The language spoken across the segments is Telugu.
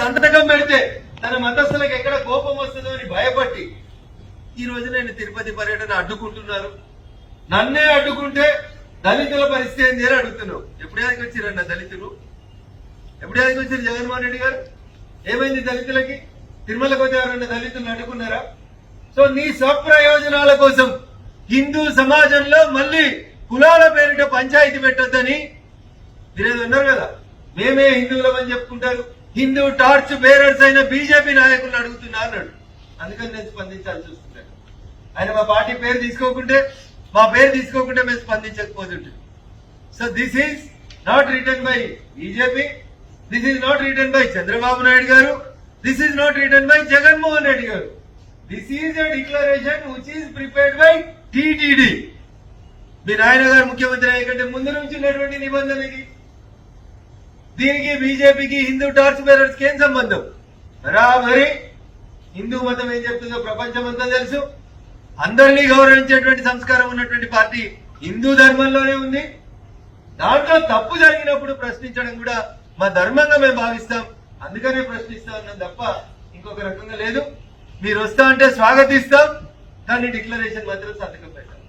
సంతకం పెడితే తన మతస్థులకు ఎక్కడ కోపం వస్తుందో అని భయపట్టి ఈ రోజు నేను తిరుపతి పర్యటన అడ్డుకుంటున్నారు. నన్నే అడ్డుకుంటే దళితుల పరిస్థితి ఏంది అని అడుగుతున్నావు. ఎప్పుడు యాదికి వచ్చారన్న దళితులు? ఎప్పుడు యాదికి వచ్చారు జగన్మోహన్ రెడ్డి గారు? ఏమైంది దళితులకి? తిరుమలకు వచ్చి ఎవరన్నా దళితులను అడ్డుకున్నారా? సో నీ స్వప్రయోజనాల కోసం హిందూ సమాజంలో మళ్ళీ కులాల పేరిట పంచాయతీ పెట్టొద్దని మీరేదో ఉన్నారు కదా, మేమే హిందువులమని చెప్పుకుంటారు. హిందూ టార్చ్ బేరర్స్ అయిన బీజేపీ నాయకులను అడుగుతున్నా అన్నాడు. అందుకని నేను స్పందించాల్సి వస్తున్నాను. ఆయన మా పార్టీ పేరు తీసుకోకుంటే మేము స్పందించకపోతుంటే. So this is not written by BJP, this is not written by Chandrababu Naidu garu, this is not written by Jaganmohan Reddy garu. This is a declaration which is prepared by TTD. మీ నాయన గారు ముఖ్యమంత్రి అయ్యే కంటే ముందు నుంచి ఉన్నటువంటి నిబంధన ఇది. దీనికి బీజేపీకి హిందూ టార్చ్ బేరర్స్ కి ఏం సంబంధం? బరాబరి హిందూ మతం ఏం చెప్తుందో ప్రపంచమంతా తెలుసు. అందరినీ గౌరవించేటువంటి సంస్కారం ఉన్నటువంటి పార్టీ హిందూ ధర్మంలోనే ఉంది. దాంట్లో తప్పు జరిగినప్పుడు ప్రశ్నించడం కూడా మా ధర్మంగా మేము భావిస్తాం. అందుకనే ప్రశ్నిస్తా ఉన్నాం తప్ప ఇంకొక రకంగా లేదు. మీరు వస్తా అంటే స్వాగతిస్తాం, కానీ డిక్లరేషన్ మాత్రం సంతకం పెట్టాలి.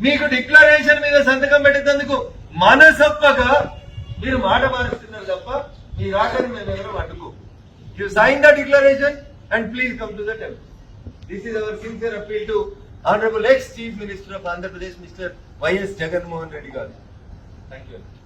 మీకు డిక్లరేషన్ మీద సంతకం పెట్టేందుకు మనసొప్పగా మీరు మాట మారుస్తున్నారు తప్ప మీ రాకని మేము ఎవరో అడ్డుకో. You sign the declaration and please come to the temple. This is our sincere appeal to Honorable ex-Chief Minister of Andhra Pradesh, Mr. Y.S. Jagannath Reddy Garu. Thank you.